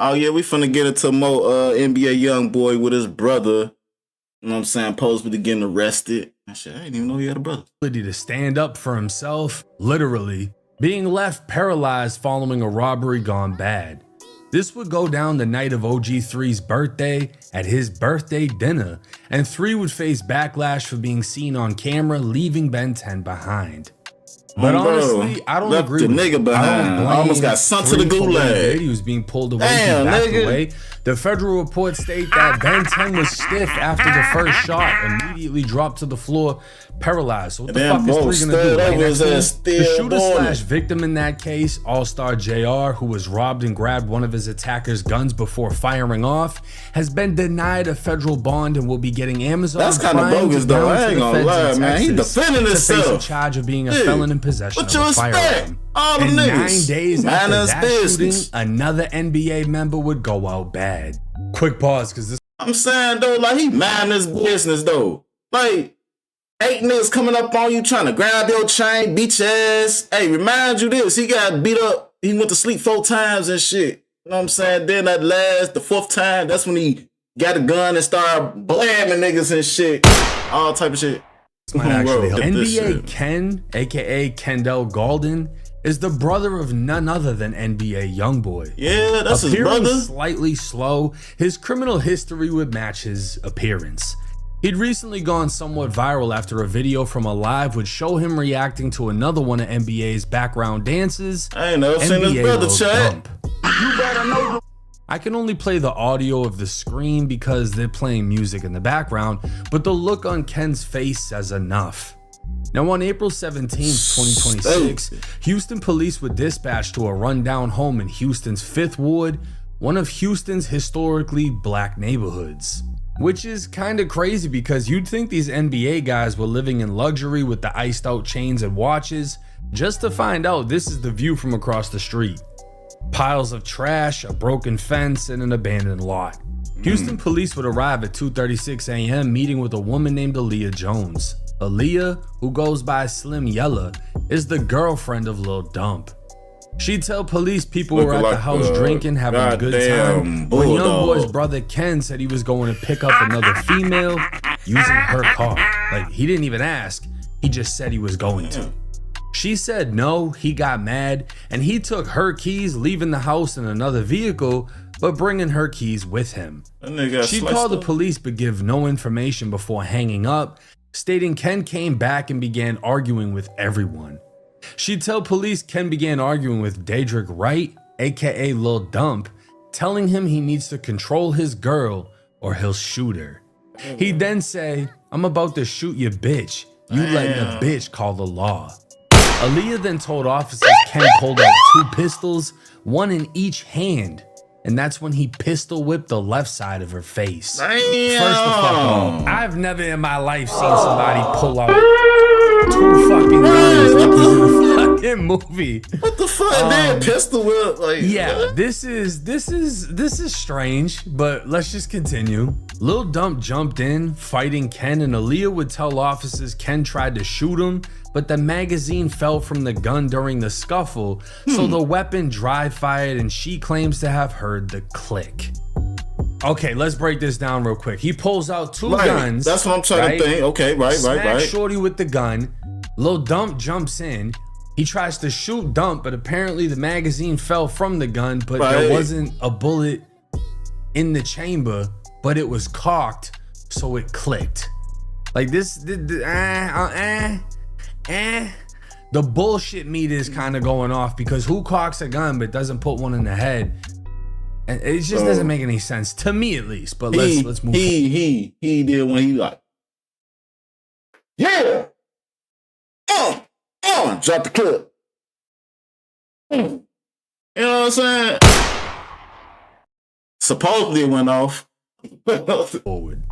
Oh yeah, we finna get into more NBA YoungBoy with his brother. You know what I'm saying? Supposedly getting arrested. Shit, I didn't even know he had a brother. To stand up for himself, literally, being left paralyzed following a robbery gone bad. This would go down the night of OG3's birthday at his birthday dinner, and 3 would face backlash for being seen on camera leaving Ben 10 behind. But honestly, I don't agree with nigga behind. I almost got sent to the gulag. He was being pulled away. Damn, he backed away. The federal reports state that Ben 10 was stiff after the first shot, immediately dropped to the floor, paralyzed. So what the fuck is 3 gonna do? Right next to the shooter/victim in that case, All-Star JR, who was robbed and grabbed one of his attacker's guns before firing off, has been denied a federal bond and will be getting Amazon. That's kind of bogus, though. I ain't gonna lie, man. He defending himself. To face a charge of being a felon in possession of a firearm. All the and niggas. 9 days after that shooting, another NBA member would go out bad. Quick pause, because this. I'm saying though, like he mind his business though. Like 8 niggas coming up on you trying to grab your chain, beat your ass. Hey, remind you this: he got beat up. He went to sleep 4 times and shit. You know what I'm saying? Then the 4th time, that's when he got a gun and started blaming niggas and shit, all type of shit. Might actually help. NBA Ken, aka Kendall Golden, is the brother of none other than NBA YoungBoy. Yeah, that's his brother. Appearing slightly slow, his criminal history would match his appearance. He'd recently gone somewhat viral after a video from a live would show him reacting to another one of NBA's background dances. I ain't never seen his brother chat. You better know. I can only play the audio of the screen because they're playing music in the background, but the look on Ken's face says enough. Now on April 17, 2026, Houston police were dispatched to a rundown home in Houston's 5th Ward, one of Houston's historically black neighborhoods. Which is kinda crazy because you'd think these NBA guys were living in luxury with the iced out chains and watches, just to find out this is the view from across the street. Piles of trash, a broken fence, and an abandoned lot. Houston police would arrive at 2:36 a.m. meeting with a woman named Aaliyah Jones. Aaliyah, who goes by Slim Yella, is the girlfriend of Lil Dump. She'd tell police people were at the house drinking, having a good time, when YoungBoy's brother Ken said he was going to pick up another female using her car. Like, he didn't even ask, he just said he was going to. She said no, he got mad, and he took her keys, leaving the house in another vehicle, but bringing her keys with him. She called the police but give no information before hanging up, stating Ken came back and began arguing with everyone. She'd tell police Ken began arguing with Daedric Wright, aka Lil Dump, telling him he needs to control his girl or he'll shoot her. He'd then say, "I'm about to shoot your bitch. You letting a bitch call the law." Aaliyah then told officers Ken pulled out 2 pistols, one in each hand, and that's when he pistol whipped the left side of her face. First the fuck off, I've never in my life seen somebody pull out 2 fucking guns like this in a fucking movie. What the fuck? Damn, pistol whip. Like, yeah, what? This is strange, but let's just continue. Lil Dump jumped in, fighting Ken, and Aaliyah would tell officers Ken tried to shoot him, but the magazine fell from the gun during the scuffle, so the weapon dry fired, and she claims to have heard the click. Okay, let's break this down real quick. He pulls out 2 guns. That's what I'm trying to think. Okay, right. Shorty with the gun. Lil Dump jumps in. He tries to shoot Dump, but apparently the magazine fell from the gun, but there wasn't a bullet in the chamber, but it was cocked, so it clicked. Like this, the bullshit meter is kind of going off because who cocks a gun but doesn't put one in the head? And it just doesn't make any sense to me, at least. But let's move. He did when he like, yeah, drop the clip. You know what I'm saying? Supposedly it went off. Forward.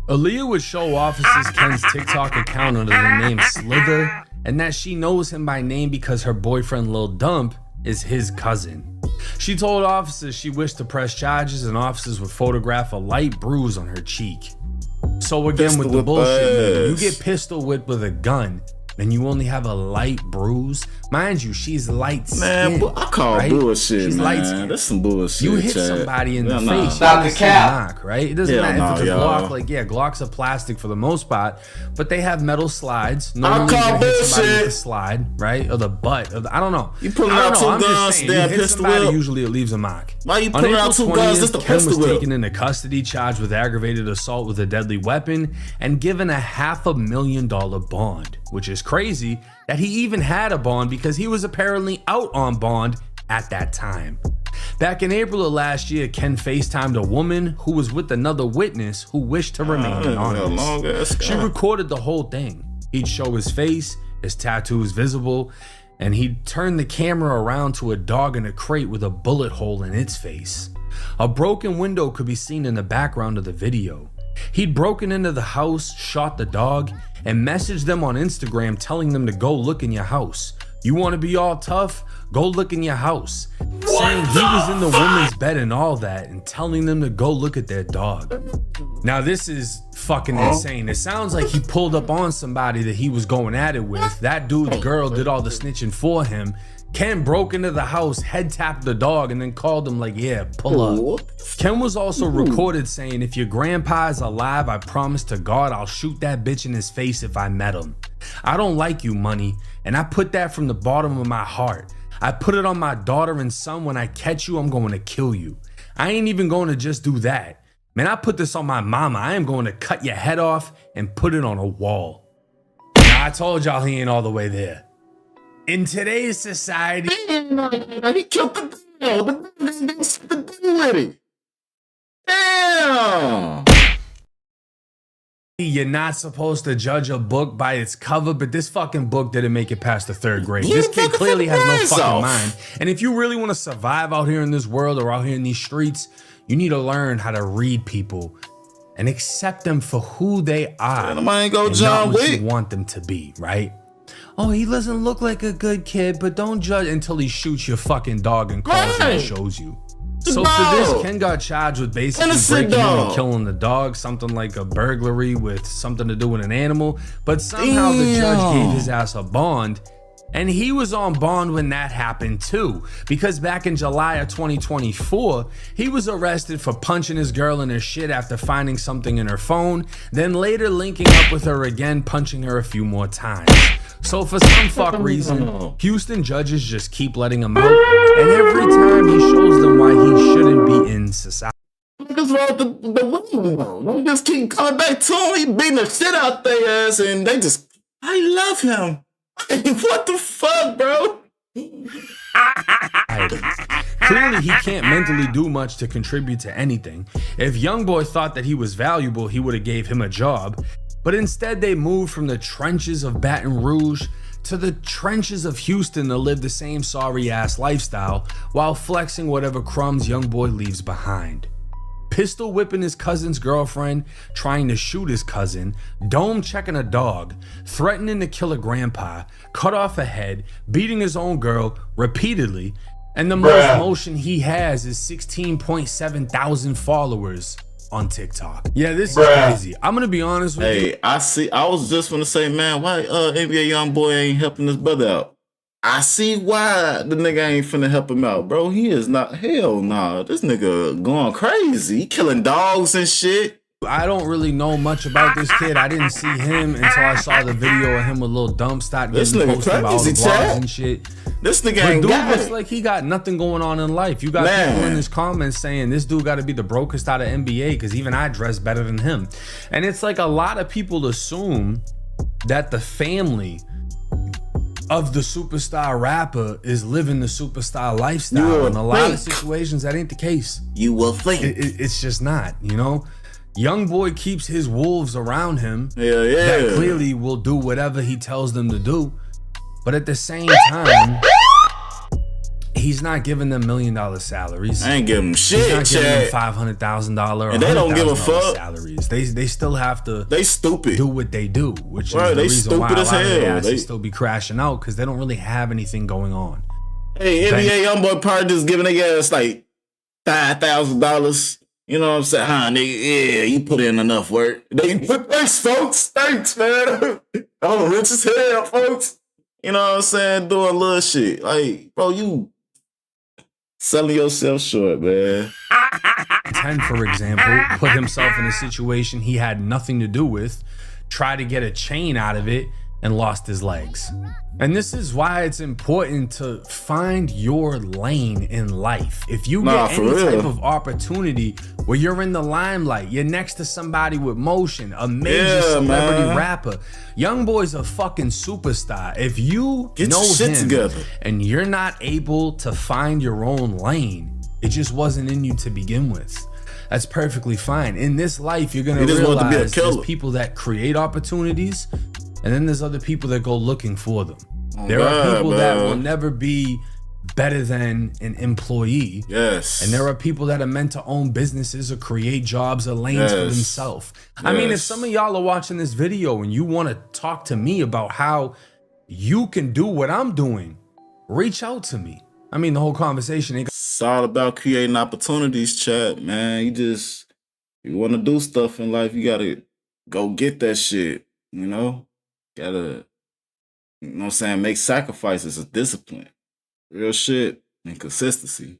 Aaliyah would show officers Ken's TikTok account under the name Slither, and that she knows him by name because her boyfriend Lil Dump is his cousin. She told officers she wished to press charges, and officers would photograph a light bruise on her cheek. So again, with the bullshit, you get pistol whipped with a gun, and you only have a light bruise, mind you, she's light skinned. Man, I call bullshit, she's man. light skinned. That's some bullshit. You hit Chad. somebody in the Nah. face, Dr. you Cap. knock, right? It doesn't Hell matter if it's a no, Glock. y'all. Like, yeah, Glocks are plastic for the most part, but they have metal slides. Normally, call you hit somebody bullshit. with the slide, right, or the butt. Or I don't know. You pulling I don't out know. two I'm just guns, saying, damn you hit pistol somebody, whip. usually it leaves a mark. Why you On pulling April out 2 guns? 20th, This the Ken was pistol whip. taken into custody, charged with aggravated assault with a deadly weapon, and given a $500,000 bond, which is crazy that he even had a bond because he was apparently out on bond at that time. Back in April of last year, Ken FaceTimed a woman who was with another witness who wished to remain anonymous. She recorded the whole thing. He'd show his face, his tattoos visible, and he'd turn the camera around to a dog in a crate with a bullet hole in its face. A broken window could be seen in the background of the video. He'd broken into the house, shot the dog, and messaged them on Instagram telling them to go look in your house. You want to be all tough? Go look in your house. Saying he was in the woman's bed and all that, and telling them to go look at their dog. Now this is fucking insane. It sounds like he pulled up on somebody that he was going at it with. That dude's girl did all the snitching for him. Ken broke into the house, head tapped the dog, and then called him like, yeah, pull up. Ken was also recorded saying, if your grandpa is alive, I promise to God I'll shoot that bitch in his face if I met him. I don't like you, money, and I put that from the bottom of my heart. I put it on my daughter and son. When I catch you, I'm going to kill you. I ain't even going to just do that. Man, I put this on my mama. I am going to cut your head off and put it on a wall. Now, I told y'all he ain't all the way there. In today's society, He killed the dog. The dog didn't something to do with it. Damn. you're not supposed to judge a book by its cover, but this fucking book didn't make it past the 3rd grade. This kid clearly has no fucking mind. And if you really want to survive out here in this world or out here in these streets, you need to learn how to read people and accept them for who they are. And I ain't go and John not what Wick. you want them to be, right? Oh, he doesn't look like a good kid, but don't judge until he shoots your fucking dog and calls you and shows you. So for this, Ken got charged with basically breaking in and killing the dog, something like a burglary with something to do with an animal. But somehow the judge gave his ass a bond, and he was on bond when that happened too. Because back in July of 2024, he was arrested for punching his girl in her shit after finding something in her phone, then later linking up with her again, punching her a few more times. So for some fuck reason, Houston judges just keep letting him out, and every time he shows them why he shouldn't be in society. What's wrong with the women though? They just keep coming back to him. He beating the shit out their ass, and they just, I love him. What the fuck, bro? Clearly, he can't mentally do much to contribute to anything. If YoungBoy thought that he was valuable, he would have gave him a job. But instead, they moved from the trenches of Baton Rouge to the trenches of Houston to live the same sorry-ass lifestyle while flexing whatever crumbs YoungBoy leaves behind. Pistol whipping his cousin's girlfriend, trying to shoot his cousin, dome checking a dog, threatening to kill a grandpa, cut off a head, beating his own girl repeatedly, and the most motion he has is 16.7 thousand followers on TikTok. Yeah, this is crazy. I'm gonna be honest with you. Hey, I was just gonna say, man, why NBA YoungBoy ain't helping his brother out? I see why the nigga ain't finna help him out, bro. He is not, hell nah. This nigga going crazy. He killing dogs and shit. I don't really know much about this kid. I didn't see him until I saw the video of him with Lil Dump Stock getting posted about all the vlogs and shit. This nigga But ain't dude got looks it. like he got nothing going on in life. You got people in his comments saying this dude got to be the brokest out of NBA because even I dress better than him. And it's like a lot of people assume that the family of the superstar rapper is living the superstar lifestyle. In a lot of situations, that ain't the case. You will think. It's just not, you know? YoungBoy keeps his wolves around him that clearly will do whatever he tells them to do. But at the same time, he's not giving them $1 million salaries. I ain't giving them shit. He's not giving them $500,000 and they don't give a fuck. salaries. They still have to. They stupid. Do what they do, which is the reason why a lot of their asses still be crashing out because they don't really have anything going on. Hey, NBA YoungBoy probably just giving their ass like $5,000. You know what I'm saying? Huh, nigga, yeah, you put in enough work. Thanks, folks. Thanks, man. I'm rich as hell, folks. You know what I'm saying? Doing little shit. Like, bro, you selling yourself short, man. 10, for example, put himself in a situation he had nothing to do with, tried to get a chain out of it, and lost his legs. And this is why it's important to find your lane in life. If you get any type of opportunity where you're in the limelight, you're next to somebody with motion, a major celebrity rapper, YoungBoy's a fucking superstar. If you know him together and you're not able to find your own lane, it just wasn't in you to begin with. That's perfectly fine. In this life, you're gonna realize there's people that create opportunities, and then there's other people that go looking for them. There are people that will never be better than an employee. Yes. And there are people that are meant to own businesses or create jobs or lanes for themselves. I mean, if some of y'all are watching this video and you want to talk to me about how you can do what I'm doing, reach out to me. I mean, the whole conversation ain't. It's all about creating opportunities, chat, man. You want to do stuff in life, you got to go get that shit, you know? Gotta, you know what I'm saying, make sacrifices of discipline. Real shit and consistency.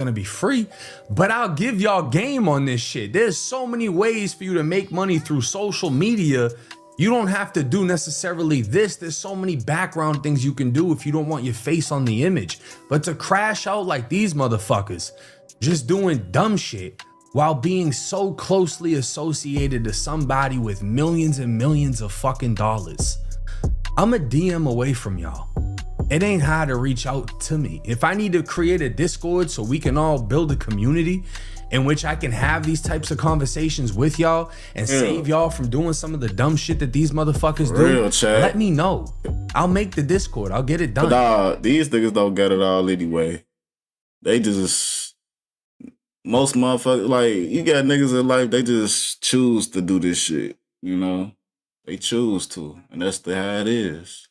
Gonna be free, but I'll give y'all game on this shit. There's so many ways for you to make money through social media. You don't have to do necessarily this. There's so many background things you can do if you don't want your face on the image. But to crash out like these motherfuckers, just doing dumb shit while being so closely associated to somebody with millions and millions of fucking dollars, I'm a DM away from y'all. It ain't hard to reach out to me. If I need to create a Discord so we can all build a community in which I can have these types of conversations with y'all and save y'all from doing some of the dumb shit that these motherfuckers do, let me know. I'll make the Discord. I'll get it done. But these niggas don't get it all anyway. They just, most motherfuckers, like, you got niggas in life, they just choose to do this shit, you know? They choose to, and that's how it is.